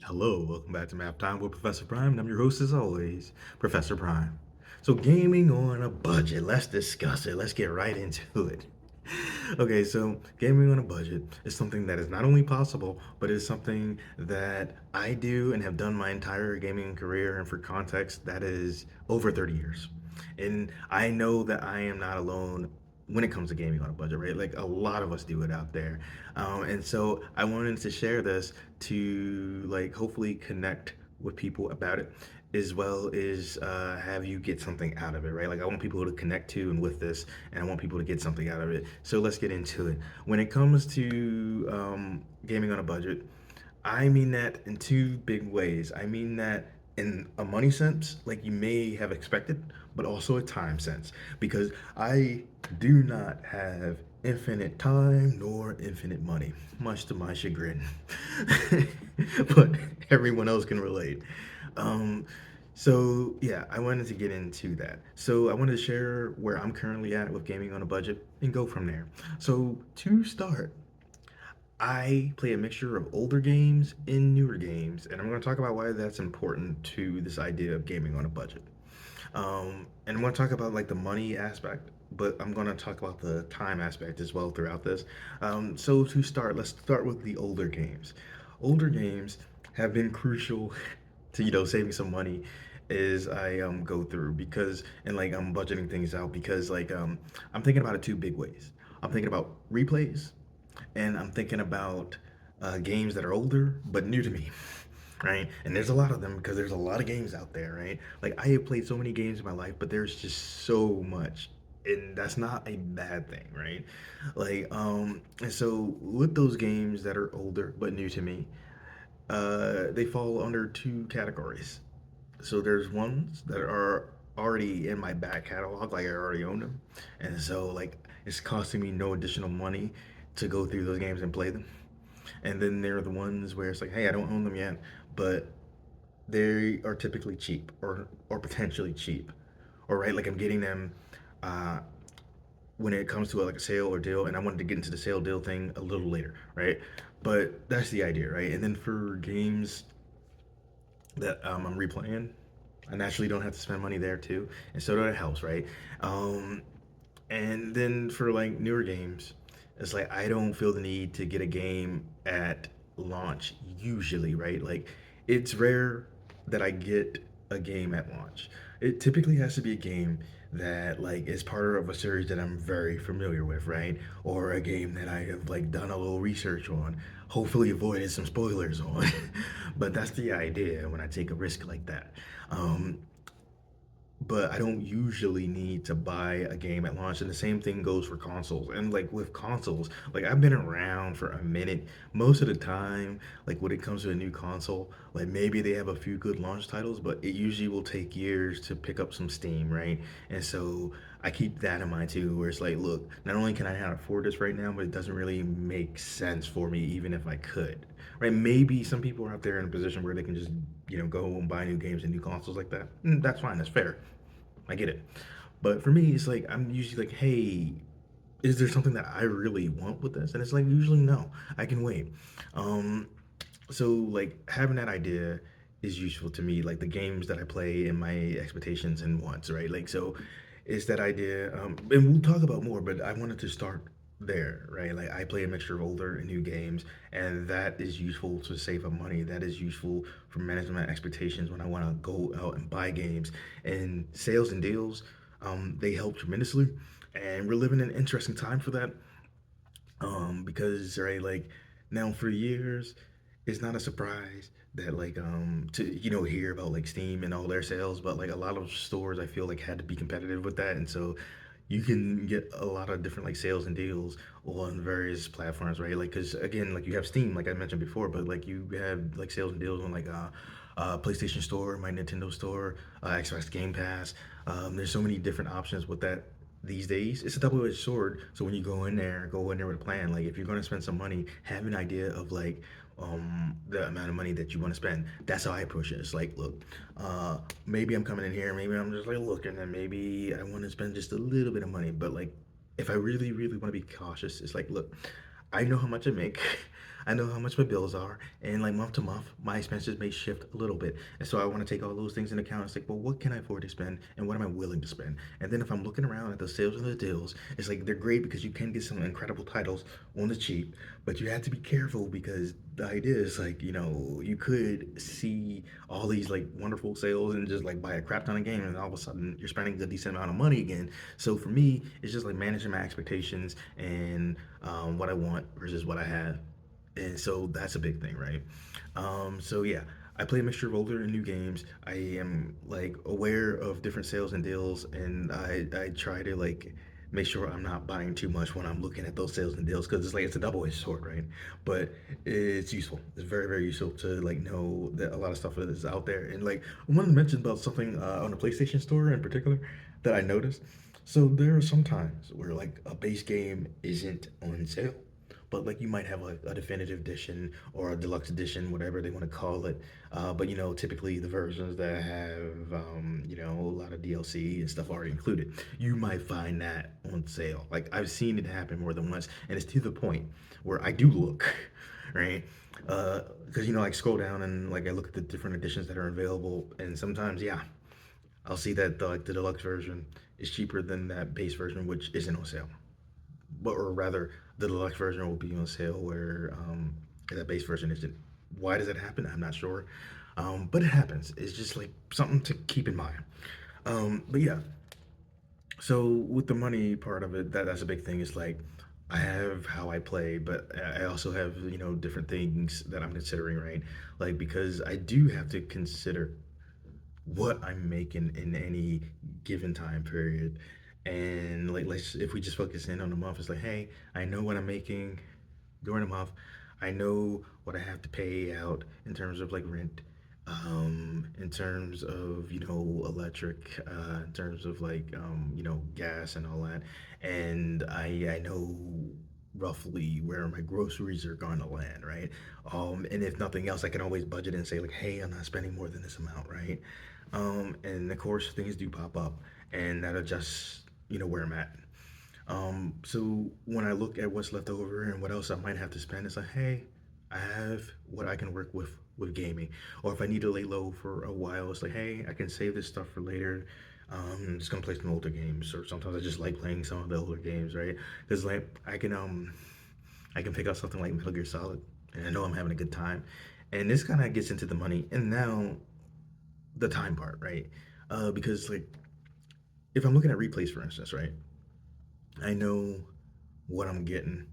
Hello, welcome back to Map Time with Professor Prime, and I'm your host as always, Professor Prime. So, gaming on a budget, let's discuss it. Let's get right into it. Okay, so gaming on a budget is something that is not only possible, but is something that I do and have done my entire gaming career. And for context, that is over 30 years. And I know that I am not alone when it comes to gaming on a budget, right? Like a lot of us do it out there. And so I wanted to share this to like hopefully connect with people about it as well as have you get something out of it, right? Like I want people to connect to and with this, and I want people to get something out of it. So let's get into it. When it comes to gaming on a budget, I mean that in two big ways. I mean that in a money sense, like you may have expected, but also a time sense, because I do not have infinite time nor infinite money, much to my chagrin. But everyone else can relate. Um, so yeah, I wanted to get into that. So I wanted to share where I'm currently at with gaming on a budget and go from there. So to start, I play a mixture of older games and newer games, and I'm going to talk about why that's important to this idea of gaming on a budget. And I'm going to talk about like the money aspect, but I'm going to talk about the time aspect as well throughout this. So to start, let's start with the older games. Older games have been crucial to saving some money as I go through because and like I'm budgeting things out because I'm thinking about it two big ways. I'm thinking about replays and I'm thinking about games that are older but new to me, right? And there's a lot of them because there's a lot of games out there, right? Like I have played so many games in my life, but there's just so much, and that's not a bad thing, right? And so with those games that are older but new to me, they fall under two categories. So there's ones that are already in my back catalog, like I already own them, and so like it's costing me no additional money to go through those games and play them. And then there are the ones where it's like, hey, I don't own them yet, but they are typically cheap or potentially cheap, or right, like I'm getting them uh, when it comes to like a sale or deal, and I wanted to get into the sale deal thing a little later, right? But that's the idea, right? And then for games that I'm replaying, I naturally don't have to spend money there too, and so that helps, right? Um, and then for like newer games, it's like I don't feel the need to get a game at launch usually, right? Like it's rare that I get a game at launch. It typically has to be a game that like is part of a series that I'm very familiar with, right? Or a game that I have like done a little research on, hopefully avoided some spoilers on. But that's the idea when I take a risk like that. Um, but I don't usually need to buy a game at launch. And the same thing goes for consoles. And like with consoles, like I've been around for a minute. Most of the time, like when it comes to a new console, like maybe they have a few good launch titles, but it usually will take years to pick up some steam, right? And so I keep that in mind too, where it's like, look, not only can I not afford this right now, but it doesn't really make sense for me even if I could. Right? Maybe some people are out there in a position where they can just, go and buy new games and new consoles like that. That's fine, that's fair. I get it. But for me, it's like I'm usually like, hey, is there something that I really want with this? And it's like usually no, I can wait. Um, so like having that idea is useful to me, like the games that I play and my expectations and wants, right? Like so, it's that idea, and we'll talk about more. But I wanted to start there, right? Like I play a mixture of older and new games, and that is useful to save up money. That is useful for managing my expectations when I want to go out and buy games. And sales and deals, they help tremendously, and we're living in an interesting time for that. Because right, like now for years, it's not a surprise that like to hear about like Steam and all their sales, but like a lot of stores I feel like had to be competitive with that, and so you can get a lot of different like sales and deals on various platforms, right? Like because again, like you have Steam, like I mentioned before, but like you have like sales and deals on like PlayStation Store, my Nintendo Store, Xbox Game Pass. There's so many different options with that these days. It's a double-edged sword. So when you go in there with a plan. Like if you're going to spend some money, have an idea of like the amount of money that you want to spend. That's how I approach it. It's like, look, maybe I'm coming in here, maybe I'm just like looking, and maybe I want to spend just a little bit of money. But like, if I really, really want to be cautious, it's like, look, I know how much I make. I know how much my bills are, and like month to month, my expenses may shift a little bit. And so I want to take all those things into account. It's like, well, what can I afford to spend, and what am I willing to spend? And then if I'm looking around at the sales and the deals, it's like they're great because you can get some incredible titles on the cheap, but you have to be careful because the idea is like, you could see all these like wonderful sales and just like buy a crap ton of game, and all of a sudden you're spending a decent amount of money again. So for me, it's just like managing my expectations and what I want versus what I have. And so that's a big thing, right? So yeah, I play a mixture of older and new games. I am like aware of different sales and deals, and I try to like make sure I'm not buying too much when I'm looking at those sales and deals because it's like it's a double-edged sword, right? But it's useful. It's very very useful to like know that a lot of stuff is out there. And like I wanted to mention about something on the PlayStation Store in particular that I noticed. So there are some times where like a base game isn't on sale, but like you might have a definitive edition or a deluxe edition, whatever they want to call it. But typically the versions that have a lot of DLC and stuff already included, you might find that on sale. Like I've seen it happen more than once, and it's to the point where I do look, right? Because like scroll down and like I look at the different editions that are available, and sometimes yeah, I'll see that the deluxe version is cheaper than that base version, which isn't on sale, but or rather the deluxe version will be on sale where that base version isn't. Why does that happen? I'm not sure, but it happens. It's just like something to keep in mind. But yeah, so with the money part of it, that's a big thing. It's like I have how I play, but I also have different things that I'm considering, right? Like because I do have to consider what I'm making in any given time period. And like let's if we just focus in on the month, it's like, hey, I know what I'm making during the month. I know what I have to pay out in terms of like rent, in terms of electric, in terms of like gas and all that. And I know roughly where my groceries are going to land, right? And if nothing else, I can always budget and say like, hey, I'm not spending more than this amount, right? And of course, things do pop up, and that adjusts, where I'm at. So when I look at what's left over and what else I might have to spend, it's like, hey, I have what I can work with gaming. Or if I need to lay low for a while, it's like, hey, I can save this stuff for later. I'm just gonna play some older games, or sometimes I just like playing some of the older games, right? Because like I can pick up something like Metal Gear Solid, and I know I'm having a good time. And this kind of gets into the money, and now the time part, right? Because like if I'm looking at replays, for instance, right? I know what I'm getting.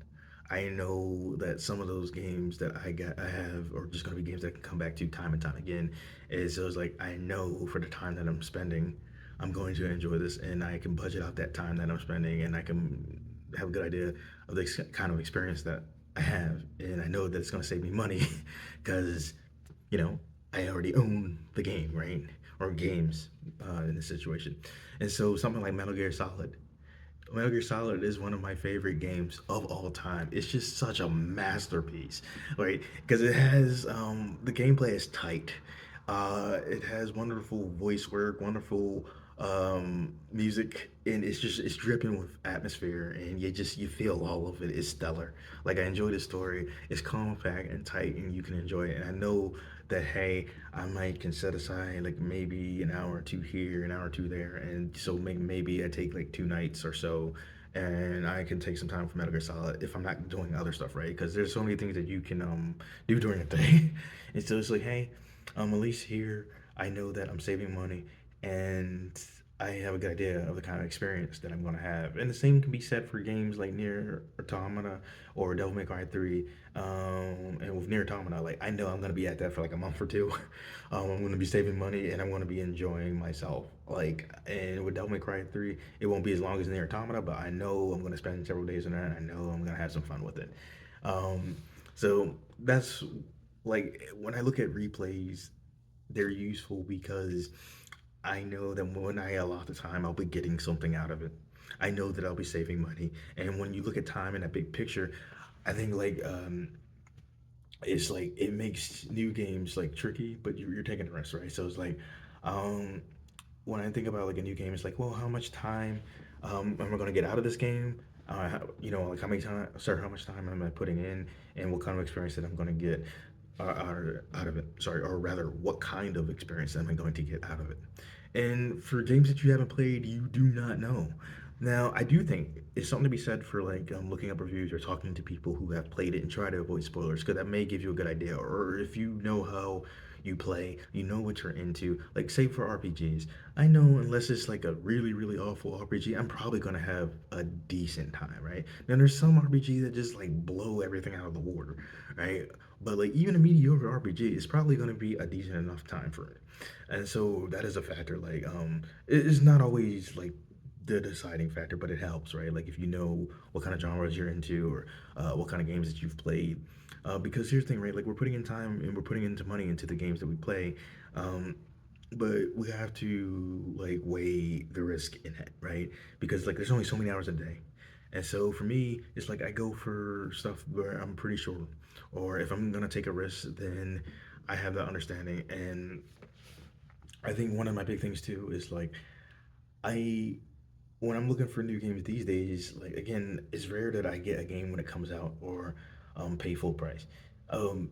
I know that some of those games that I have are just going to be games that I can come back to time and time again. And so it's like I know for the time that I'm spending, I'm going to enjoy this, and I can budget out that time that I'm spending, and I can have a good idea of the kind of experience that I have, and I know that it's going to save me money because you know I already own the game, right? Or games in this situation, and so something like Metal Gear Solid is one of my favorite games of all time. It's just such a masterpiece, right? Because it has the gameplay is tight. It has wonderful voice work, wonderful music, and it's dripping with atmosphere, and you feel all of it. It's stellar. Like I enjoy the story. It's compact and tight, and you can enjoy it. And I know that hey, I might can set aside like maybe an hour or two here, an hour or two there, and so maybe I take like 2 nights or so, and I can take some time for Metal Gear Solid if I'm not doing other stuff, right? Because there's so many things that you can do during the day, and so it's like hey, at least here I know that I'm saving money, and I have a good idea of the kind of experience that I'm going to have. And the same can be said for games like Near Automata or Devil May Cry 3. And with Near Automata, like I know I'm going to be at that for like a month or two. I'm going to be saving money and I'm going to be enjoying myself. Like, and with Devil May Cry 3, it won't be as long as Near Automata, but I know I'm going to spend several days on that. I know I'm going to have some fun with it. Um, so that's like when I look at replays, they're useful because I know that when I allot the time, I'll be getting something out of it. I know that I'll be saving money. And when you look at time in that big picture, I think like it's like it makes new games like tricky, but you're taking a risk, right? So it's like um, when I think about like a new game, it's like, well, how much time am I going to get out of this game? like how many time, sorry, how much time am I putting in, and what kind of experience that I'm going to get out of it. Sorry, or rather, what kind of experience am I going to get out of it? And for games that you haven't played, you do not know. Now, I do think it's something to be said for like looking up reviews or talking to people who have played it and try to avoid spoilers because that may give you a good idea. Or if you know how you play, you know what you're into. Like, say for RPGs, I know unless it's like a really, really awful RPG, I'm probably gonna have a decent time, right? Now, there's some RPG that just like blow everything out of the water, right? But like even a mediocre RPG is probably gonna be a decent enough time for it, and so that is a factor. Like, it's not always like the deciding factor, but it helps, right? Like if you know what kind of genres you're into or what kind of games that you've played. Because here's the thing, right? Like we're putting in time and we're putting into money into the games that we play. Um, but we have to like weigh the risk in it, right? Because like there's only so many hours a day. And so for me, it's like I go for stuff where I'm pretty sure, or if I'm gonna take a risk, then I have that understanding. And I think one of my big things too is like I when I'm looking for new games these days, like again, it's rare that I get a game when it comes out or pay full price.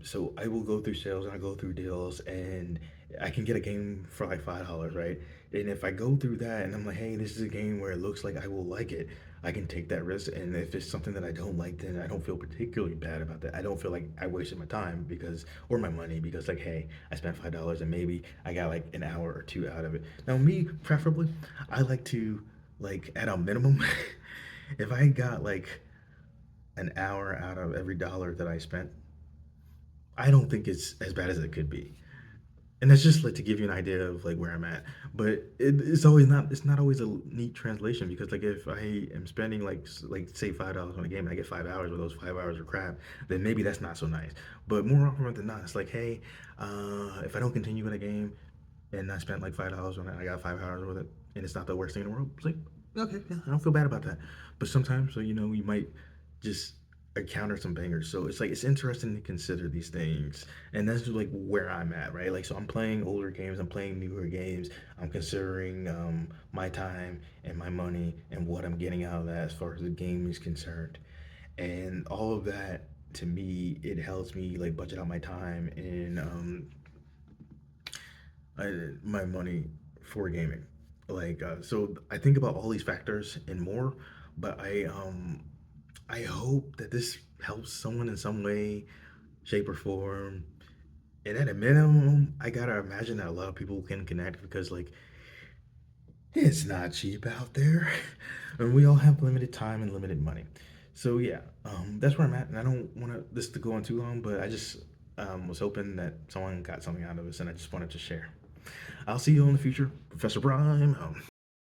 So I will go through sales and I go through deals and I can get a game for like $5, right? And if I go through that and I'm like, hey, this is a game where it looks like I will like it, I can take that risk. And if it's something that I don't like, then I don't feel particularly bad about that. I don't feel like I wasted my time because or my money because like, hey, I spent $5 and maybe I got like an hour or two out of it. Now me, preferably, I like to like at a minimum, if I got like an hour out of every dollar that I spent, I don't think it's as bad as it could be. And that's just like to give you an idea of like where I'm at. But it's not always a neat translation because like if I am spending like say $5 on a game and I get 5 hours, but those 5 hours are crap, then maybe that's not so nice. But more often than not, it's like hey, if I don't continue in a game and I spent like $5 on it, I got 5 hours with it, and it's not the worst thing in the world. It's like okay, yeah, I don't feel bad about that. But sometimes, so you might just encounter some bangers. So it's like it's interesting to consider these things, and that's just like where I'm at, right? Like so, I'm playing older games, I'm playing newer games. I'm considering my time and my money and what I'm getting out of that as far as the game is concerned, and all of that. To me, it helps me like budget out my time and my money for gaming. So I think about all these factors and more, but I hope that this helps someone in some way, shape or form. And at a minimum, I gotta imagine that a lot of people can connect because like it's not cheap out there, and we all have limited time and limited money. So yeah, that's where I'm at, and I don't want this to go on too long, but I just was hoping that someone got something out of this, and I just wanted to share. I'll see you in the future, Professor Prime.